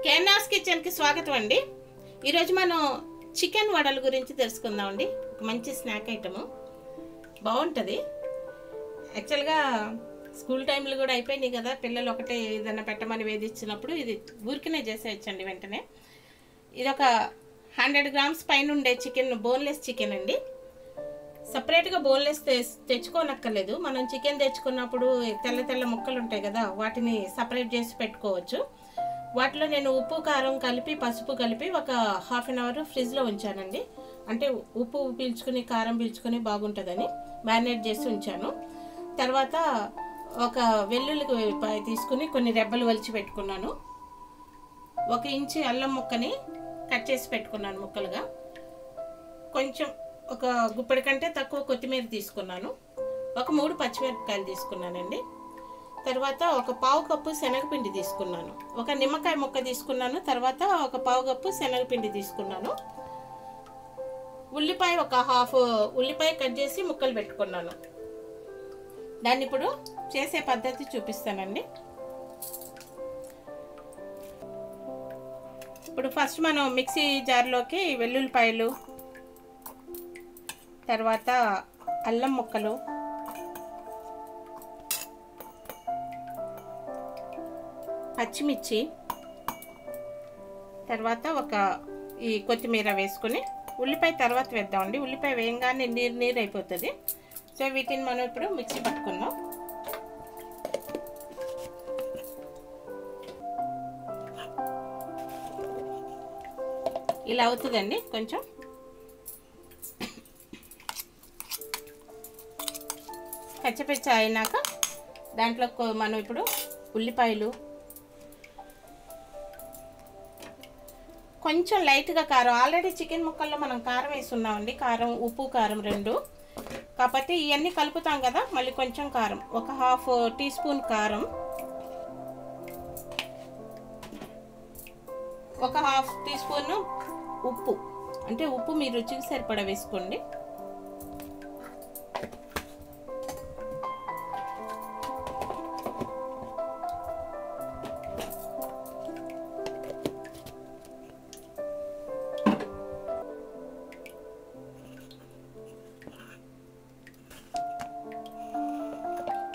కేనాస్ kitchen కి స్వాగతం అండి. ఈరోజు మనం చికెన్ వడల గురించి తెలుసుకుందాం అండి. ఒక మంచి స్నాక్ ఐటమ్ బాగుంటుంది. యాక్చువల్గా స్కూల్ టైంలో కూడా అయిపోయినాయి కదా, పిల్లలు ఒకటే ఏదైనా పెట్టమని వేధించినప్పుడు ఇది ఊరికనే చేసేయచ్చండి వెంటనే. ఇది ఒక 100 గ్రామ్స్ పైన ఉండే చికెన్, బోన్లెస్ చికెన్ అండి. సపరేట్గా బోన్లెస్ తెచ్చుకోనక్కర్లేదు. మనం చికెన్ తెచ్చుకున్నప్పుడు తెల్ల తెల్ల ముక్కలు ఉంటాయి కదా, వాటిని సపరేట్ చేసి పెట్టుకోవచ్చు. వాటిలో నేను ఉప్పు కారం కలిపి పసుపు కలిపి ఒక హాఫ్ అన్ అవర్ ఫ్రిడ్జ్లో ఉంచానండి. అంటే ఉప్పు పీల్చుకుని కారం పీల్చుకుని బాగుంటుందని మ్యారినేట్ చేసి ఉంచాను. తర్వాత ఒక వెల్లుల్లి తీసుకుని కొన్ని రెబ్బలు వలిచి పెట్టుకున్నాను. 1 ఇంచు అల్లం ముక్కని కట్ చేసి పెట్టుకున్నాను ముక్కలుగా. కొంచెం ఒక గుప్పెడి కంటే తక్కువ కొత్తిమీర తీసుకున్నాను. ఒక 3 పచ్చిమిరపకాయలు తీసుకున్నానండి. తర్వాత ఒక పావు కప్పు శనగపిండి తీసుకున్నాను. ఒక నిమ్మకాయ ముక్క తీసుకున్నాను. తర్వాత ఒక పావు కప్పు శనగపిండి తీసుకున్నాను. ఉల్లిపాయ ఒక హాఫ్ ఉల్లిపాయ కట్ చేసి ముక్కలు పెట్టుకున్నాను. దాన్ని ఇప్పుడు చేసే పద్ధతి చూపిస్తానండి. ఇప్పుడు ఫస్ట్ మనం మిక్సీ జార్లోకి వెల్లుల్లిపాయలు, తర్వాత అల్లం ముక్కలు, పచ్చిమిర్చి, తర్వాత ఈ కొత్తిమీర వేసుకుని ఉల్లిపాయ తర్వాత వేద్దామండి. ఉల్లిపాయ వేయంగానే నీరు అయిపోతుంది. సో వీటిని మనం ఇప్పుడు మిక్సీ పట్టుకుందాం. ఇలా అవుతుందండి. కొంచెం పచ్చపచ్చ అయినాక దాంట్లో మనం ఇప్పుడు ఉల్లిపాయలు, కొంచెం లైట్గా కారం, ఆల్రెడీ చికెన్ ముక్కల్లో మనం కారం వేస్తున్నామండి. కారం, ఉప్పు, కారం 2. కాకపోతే ఇవన్నీ కలుపుతాం కదా, మళ్ళీ కొంచెం కారం, ఒక హాఫ్ టీ స్పూన్ కారం, ఒక హాఫ్ టీ స్పూన్ ఉప్పు. అంటే ఉప్పు మీ రుచికి సరిపడా వేసుకోండి.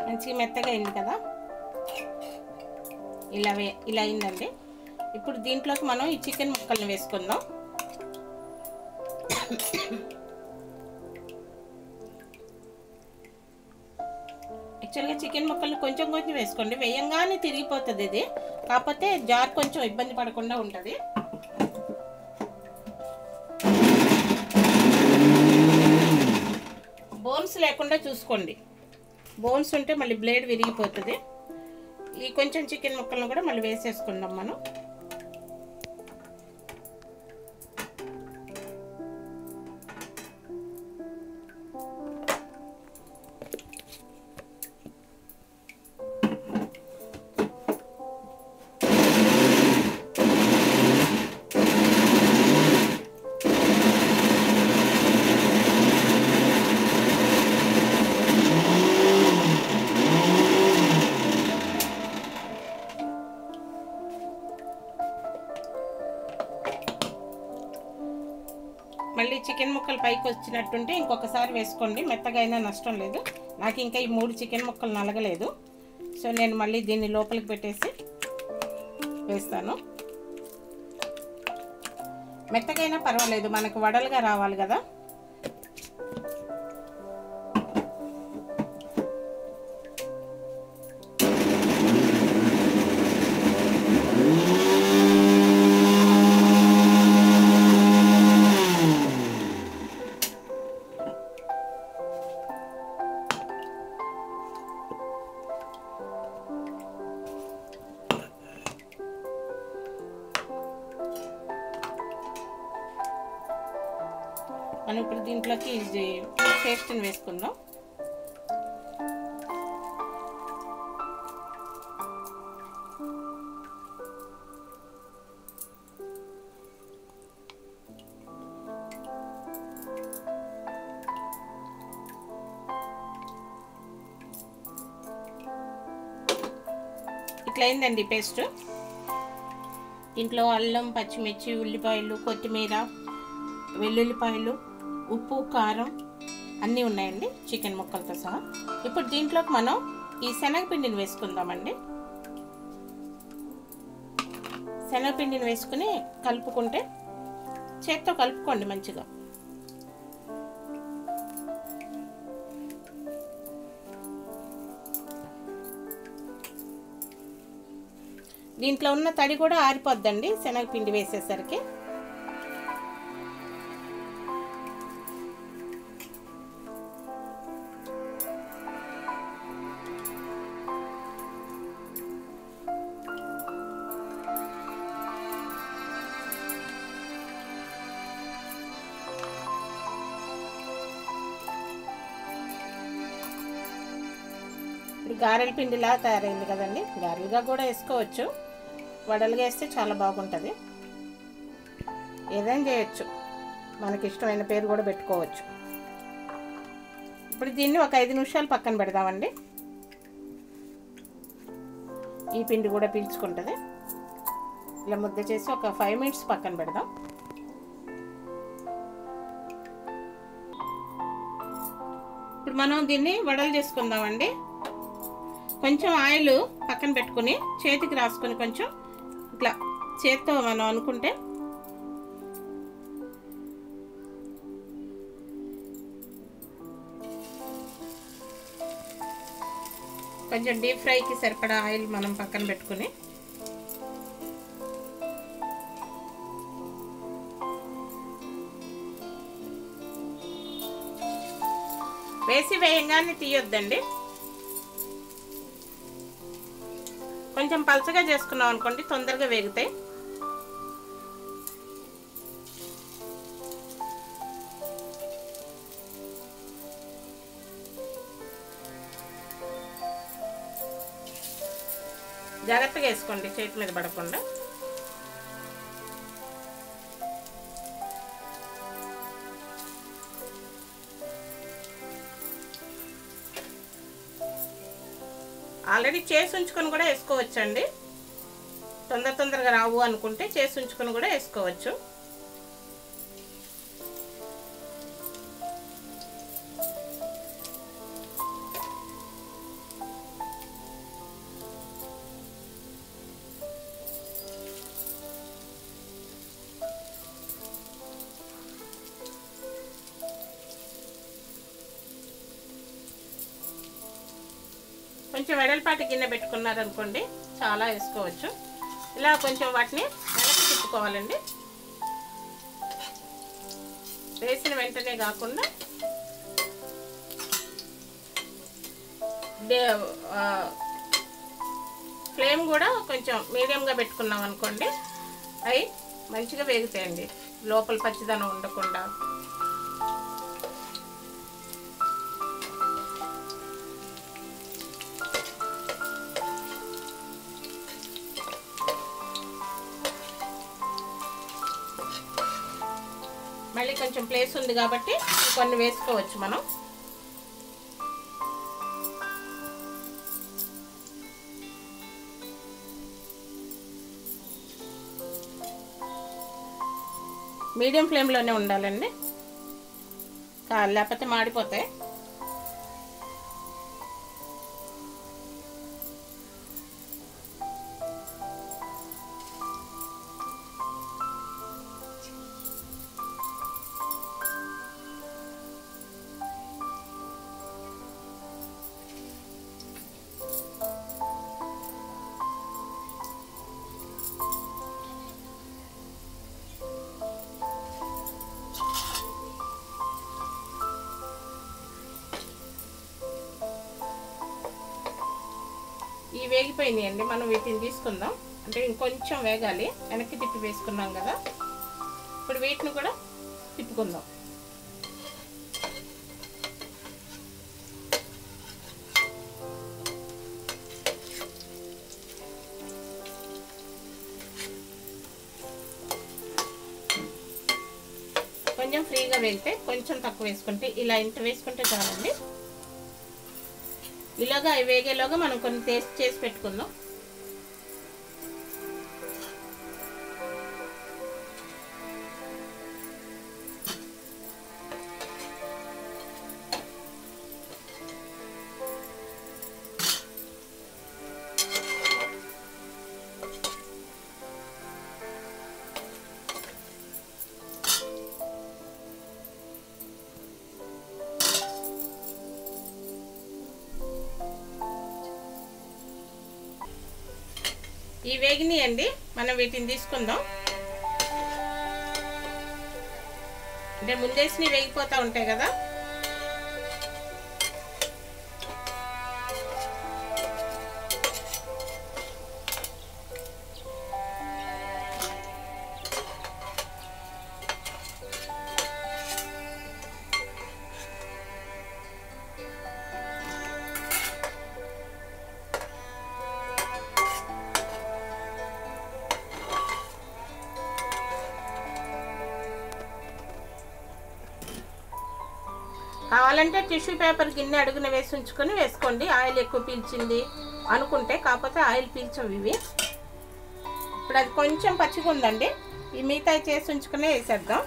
మంచిగా మెత్తగా అయింది కదా, ఇలా అయిందండి. ఇప్పుడు దీంట్లోకి మనం ఈ చికెన్ ముక్కల్ని వేసుకుందాం. యాక్చువల్గా చికెన్ ముక్కల్ని కొంచెం కొంచెం వేసుకోండి, వేయంగానే తిరిగిపోతుంది ఇది. కాకపోతే జార్ కొంచెం ఇబ్బంది పడకుండా ఉంటుంది. బోన్స్ లేకుండా చూసుకోండి. బోన్స్ ఉంటే మళ్ళీ బ్లేడ్ విరిగిపోతుంది. ఈ కొంచెం చికెన్ ముక్కలను కూడా మళ్ళీ వేసేసుకుందాం మనం. మళ్ళీ చికెన్ ముక్కలు పైకి వచ్చినట్టుంటే ఇంకొకసారి వేసుకోండి, మెత్తగా అయినా నష్టం లేదు. నాకు ఇంకా ఈ 3 చికెన్ ముక్కలు నలగలేదు. సో నేను మళ్ళీ దీన్ని లోపలికి పెట్టేసి వేస్తాను. మెత్తగా అయినా పర్వాలేదు, మనకు వడలుగా రావాలి కదా. మనం ఇప్పుడు దీంట్లోకి పేస్ట్ని వేసుకుందాం. ఇట్లా అయిందండి పేస్ట్. దీంట్లో అల్లం, పచ్చిమిర్చి, ఉల్లిపాయలు, కొత్తిమీర, వెల్లుల్లిపాయలు, ఉప్పు, కారం అన్నీ ఉన్నాయండి చికెన్ ముక్కలతో సహా. ఇప్పుడు దీంట్లోకి మనం ఈ శనగపిండిని వేసుకుందామండి. శనగపిండిని వేసుకుని కలుపుకుంటే, చేత్తో కలుపుకోండి మంచిగా. దీంట్లో ఉన్న తడి కూడా ఆరిపోద్దండి శనగపిండి వేసేసరికి. ఇప్పుడు గారెల పిండిలా తయారైంది కదండి. గారెలుగా కూడా వేసుకోవచ్చు, వడలుగా వేస్తే చాలా బాగుంటుంది. ఏదైనా చేయొచ్చు, మనకి ఇష్టమైన పేరు కూడా పెట్టుకోవచ్చు. ఇప్పుడు దీన్ని ఒక 5 నిమిషాలు పక్కన పెడదామండి. ఈ పిండి కూడా పీల్చుకుంటుంది. ఇలా ముద్ద చేసి ఒక 5 మినిట్స్ పక్కన పెడదాం. ఇప్పుడు మనం దీన్ని వడలు చేసుకుందామండి. కొంచెం ఆయిల్ పక్కన పెట్టుకుని చేతికి రాసుకొని కొంచెం ఇట్లా చేత్తో మనం అనుకుంటే కొంచెం డీప్ ఫ్రైకి సరిపడా ఆయిల్ మనం పక్కన పెట్టుకుని వేయంగానే తీయొద్దండి. కొంచెం పలచగా చేసుకున్నాం అనుకోండి, తొందరగా వేగుతాయి. జాగ్రత్తగా వేసుకోండి, చేతి మీద పడకుండా. ఆల్రెడీ చేసి ఉంచుకొని కూడా వేసుకోవచ్చండి. తొందరగా రావు అనుకుంటే చేసి ఉంచుకొని కూడా వేసుకోవచ్చు. కొంచెం వెడల్పాటి గిన్నె పెట్టుకున్నారనుకోండి, చాలా వేసుకోవచ్చు. ఇలా కొంచెం వాటిని వెనక్కి తిప్పుకోవాలండి. వేసిన వెంటనే కాకుండా ఫ్లేమ్ కూడా కొంచెం మీడియంగా పెట్టుకున్నాం అనుకోండి, అవి మంచిగా వేగుతాయండి, లోపల పచ్చిదనం ఉండకుండా. మళ్ళీ కొంచెం ప్లేస్ ఉంది కాబట్టి కొన్ని వేసుకోవచ్చు మనం. మీడియం ఫ్లేమ్లోనే ఉండాలండి, లేకపోతే మాడిపోతాయి. ఈ వేగిపోయినాయి అండి, మనం వీటిని తీసుకుందాం. అంటే ఇంకొంచెం వేగాలి, వెనక్కి తిప్పి వేసుకున్నాం కదా. ఇప్పుడు వీటిని కూడా తిప్పుకుందాం. కొంచెం ఫ్రీగా వేగితే కొంచెం తక్కువ వేసుకుంటే, ఇలా ఇంత వేసుకుంటే చాలండి. ఇలాగా అవి వేగేలోగా మనం కొన్ని టేస్ట్ చేసి పెట్టుకుందాం. ఈ వేగినాయండి, మనం వీటిని తీసుకుందాం. అంటే ముందేసి వేగిపోతూ ఉంటాయి కదా. కావాలంటే టిష్యూ పేపర్ గిన్నె అడుగున వేసి ఉంచుకొని వేసుకోండి, ఆయిల్ ఎక్కువ పీల్చింది అనుకుంటే. కాకపోతే ఆయిల్ పీల్చవు ఇవి. ఇప్పుడు అది కొంచెం పచ్చిగా ఉందండి, ఈ మిగతా చేసి ఉంచుకునే వేసేద్దాం.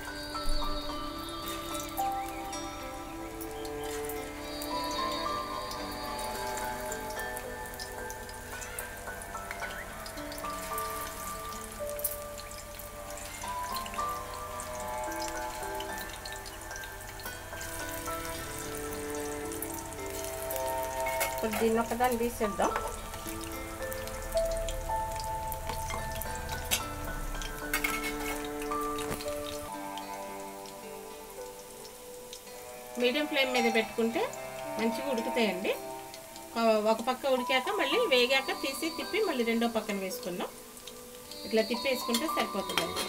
ఇప్పుడు దీన్ని ఒకదాన్ని తీసేద్దాం. మీడియం ఫ్లేమ్ మీద పెట్టుకుంటే మంచిగా ఉడుకుతాయండి. ఒక పక్క ఉడికాక మళ్ళీ వేగాక తీసి తిప్పి మళ్ళీ రెండో పక్కన వేసుకుందాం. ఇట్లా తిప్పి వేసుకుంటే సరిపోతుందండి.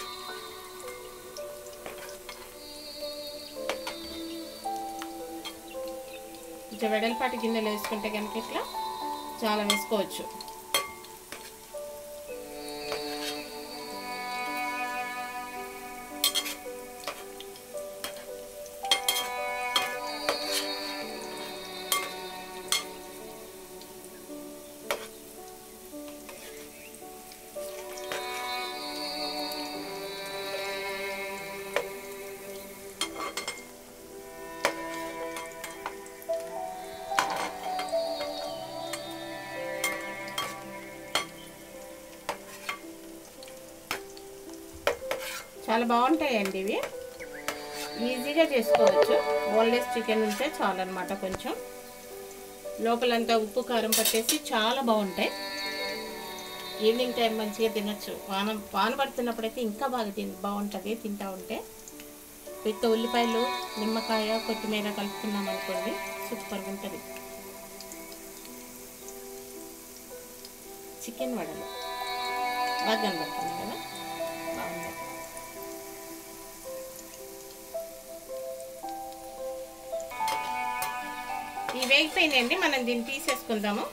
కొంచెం వెడల్పాటి గిన్నెలు వేసుకుంటే కనుక ఇట్లా చాలా వేసుకోవచ్చు. చాలా బాగుంటాయండి ఇవి, ఈజీగా చేసుకోవచ్చు. బోన్లెస్ చికెన్ ఉంటే చాలన్నమాట. కొంచెం లోపలంతా ఉప్పు కారం పట్టేసి చాలా బాగుంటాయి. ఈవినింగ్ టైం మంచిగా తినచ్చు. వాన పడుతున్నప్పుడైతే ఇంకా బాగుంటుంది తింటా ఉంటే. విత్ ఉల్లిపాయలు, నిమ్మకాయ, కొత్తిమీర కలుపుకున్నాం అనుకోండి, సూపర్గా ఉంటుంది. చికెన్ వడలు బాగా కనబడుతుంది కదా, బాగుంది. ఈ వేగిపోయినాయండి, మనం దీన్ని తీసేసుకుందాము.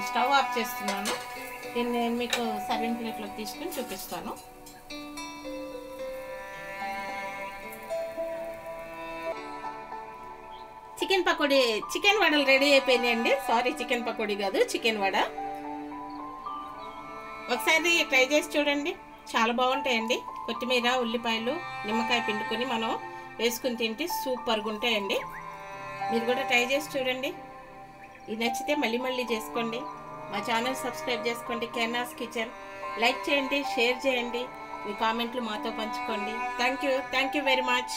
స్టవ్ ఆఫ్ చేస్తున్నాను. దీన్ని నేను మీకు సర్వింగ్ ప్లేట్లోకి తీసుకుని చూపిస్తాను. చికెన్ వడలు రెడీ అయిపోయినాయండి. సారీ, చికెన్ పకోడీ కాదు, చికెన్ వడ. ఒకసారి ట్రై చేసి చూడండి, చాలా బాగుంటాయండి. కొత్తిమీర, ఉల్లిపాయలు, నిమ్మకాయ పిండుకొని మనం వేసుకుని తింటే సూపర్గా ఉంటాయండి. మీరు కూడా ట్రై చేసి చూడండి. ఇది నచ్చితే మళ్ళీ చేసుకోండి. మా ఛానల్ సబ్స్క్రైబ్ చేసుకోండి, కెన్నాస్ కిచెన్. లైక్ చేయండి, షేర్ చేయండి, మీ కామెంట్లు మాతో పంచుకోండి. Thank you very much.